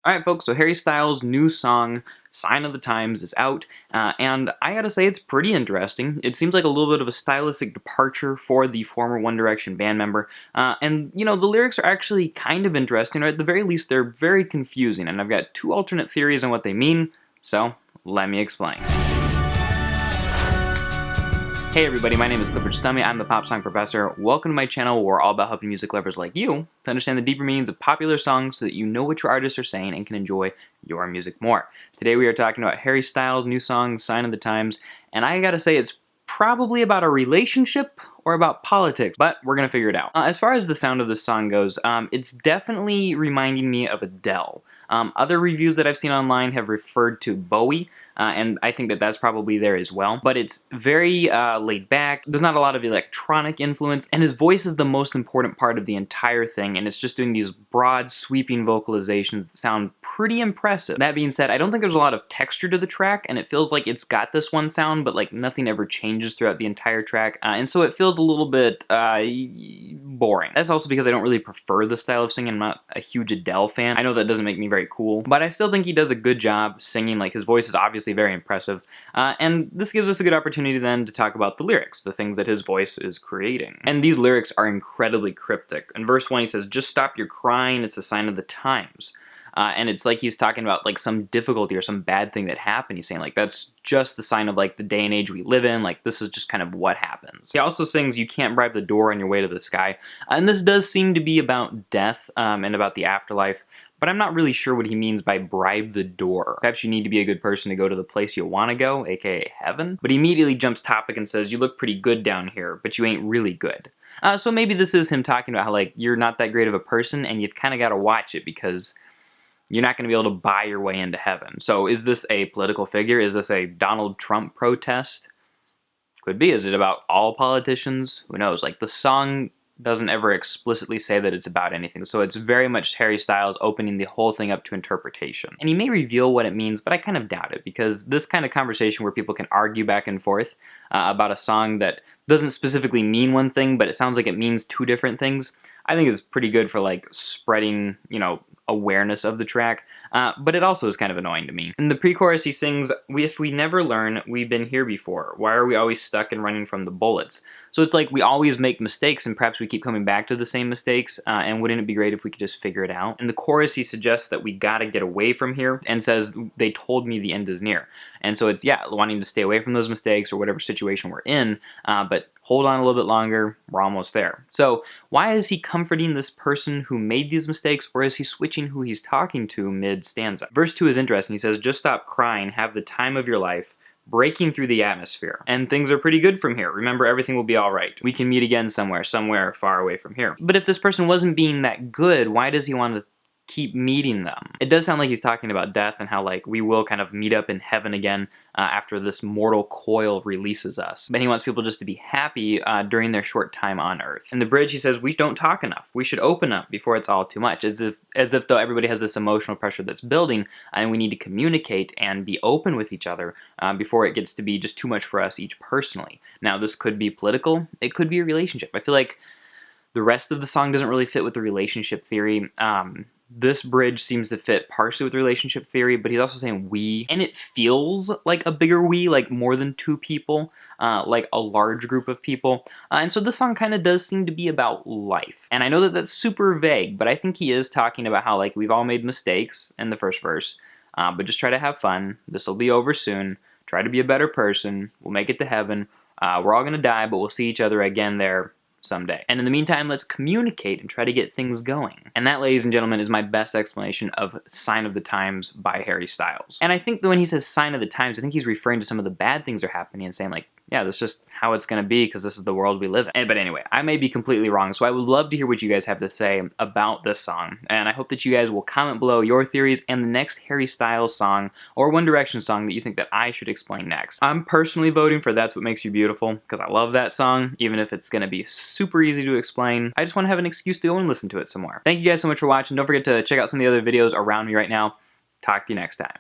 Alright folks, so Harry Styles' new song, Sign of the Times, is out, and I gotta say it's pretty interesting. It seems like a little bit of a stylistic departure for the former One Direction band member, and you know, the lyrics are actually kind of interesting, or at the very least they're very confusing, and I've got two alternate theories on what they mean, so let me explain. Hey everybody, my name is Clifford Stummy, I'm the Pop Song Professor. Welcome to my channel where we're all about helping music lovers like you to understand the deeper meanings of popular songs so that you know what your artists are saying and can enjoy your music more. Today we are talking about Harry Styles' new song, Sign of the Times, and I gotta say it's probably about a relationship or about politics, but we're gonna figure it out. As far as the sound of this song goes, it's definitely reminding me of Adele. Other reviews that I've seen online have referred to Bowie, and I think that that's probably there as well. But it's very laid back, there's not a lot of electronic influence, and his voice is the most important part of the entire thing, and it's just doing these broad, sweeping vocalizations that sound pretty impressive. That being said, I don't think there's a lot of texture to the track, and it feels like it's got this one sound, but like nothing ever changes throughout the entire track, and so it feels a little bit boring. That's also because I don't really prefer the style of singing. I'm not a huge Adele fan. I know that doesn't make me very cool, but I still think he does a good job singing. Like, his voice is obviously very impressive, and this gives us a good opportunity then to talk about the lyrics, the things that his voice is creating. And these lyrics are incredibly cryptic. In verse 1 he says, "Just stop your crying, it's a sign of the times." And it's like he's talking about like some difficulty or some bad thing that happened. He's saying like that's just the sign of like the day and age we live in, like this is just kind of what happens. He also sings, "You can't bribe the door on your way to the sky." And this does seem to be about death and about the afterlife, but I'm not really sure what he means by bribe the door. Perhaps you need to be a good person to go to the place you want to go, aka heaven. But he immediately jumps topic and says, "You look pretty good down here, but you ain't really good." So maybe this is him talking about how like you're not that great of a person and you've kind of got to watch it because you're not going to be able to buy your way into heaven. So is this a political figure? Is this a Donald Trump protest? Could be. Is it about all politicians? Who knows? Like, the song doesn't ever explicitly say that it's about anything, so it's very much Harry Styles opening the whole thing up to interpretation. And he may reveal what it means, but I kind of doubt it, because this kind of conversation where people can argue back and forth about a song that doesn't specifically mean one thing, but it sounds like it means two different things, I think is pretty good for like spreading, you know, awareness of the track, but it also is kind of annoying to me. In the pre-chorus he sings, "If we never learn, we've been here before. Why are we always stuck and running from the bullets?" So it's like we always make mistakes and perhaps we keep coming back to the same mistakes, and wouldn't it be great if we could just figure it out? In the chorus he suggests that we gotta get away from here and says, "They told me the end is near." And so it's, yeah, wanting to stay away from those mistakes or whatever situation we're in, but hold on a little bit longer, we're almost there. So why is he comforting this person who made these mistakes, or is he switching who he's talking to mid-stanza? Verse 2 is interesting. He says, "Just stop crying, have the time of your life, breaking through the atmosphere. And things are pretty good from here. Remember, everything will be alright. We can meet again somewhere far away from here." But if this person wasn't being that good, why does he want to keep meeting them? It does sound like he's talking about death and how like we will kind of meet up in heaven again after this mortal coil releases us. But he wants people just to be happy during their short time on Earth. In the bridge he says, "We don't talk enough. We should open up before it's all too much." As if though everybody has this emotional pressure that's building and we need to communicate and be open with each other before it gets to be just too much for us each personally. Now this could be political, it could be a relationship. I feel like the rest of the song doesn't really fit with the relationship theory. This bridge seems to fit partially with relationship theory, but he's also saying we, and it feels like a bigger we, like more than two people, like a large group of people. And so this song kind of does seem to be about life. And I know that that's super vague, but I think he is talking about how like we've all made mistakes in the first verse, but just try to have fun. This will be over soon. Try to be a better person. We'll make it to heaven. We're all gonna die, but we'll see each other again there someday. And in the meantime, let's communicate and try to get things going. And that, ladies and gentlemen, is my best explanation of Sign of the Times by Harry Styles. And I think that when he says Sign of the Times, I think he's referring to some of the bad things that are happening and saying like, yeah, that's just how it's gonna be because this is the world we live in. But anyway, I may be completely wrong, so I would love to hear what you guys have to say about this song. And I hope that you guys will comment below your theories and the next Harry Styles song or One Direction song that you think that I should explain next. I'm personally voting for That's What Makes You Beautiful because I love that song, even if it's gonna be super easy to explain. I just want to have an excuse to go and listen to it some more. Thank you guys so much for watching. Don't forget to check out some of the other videos around me right now. Talk to you next time.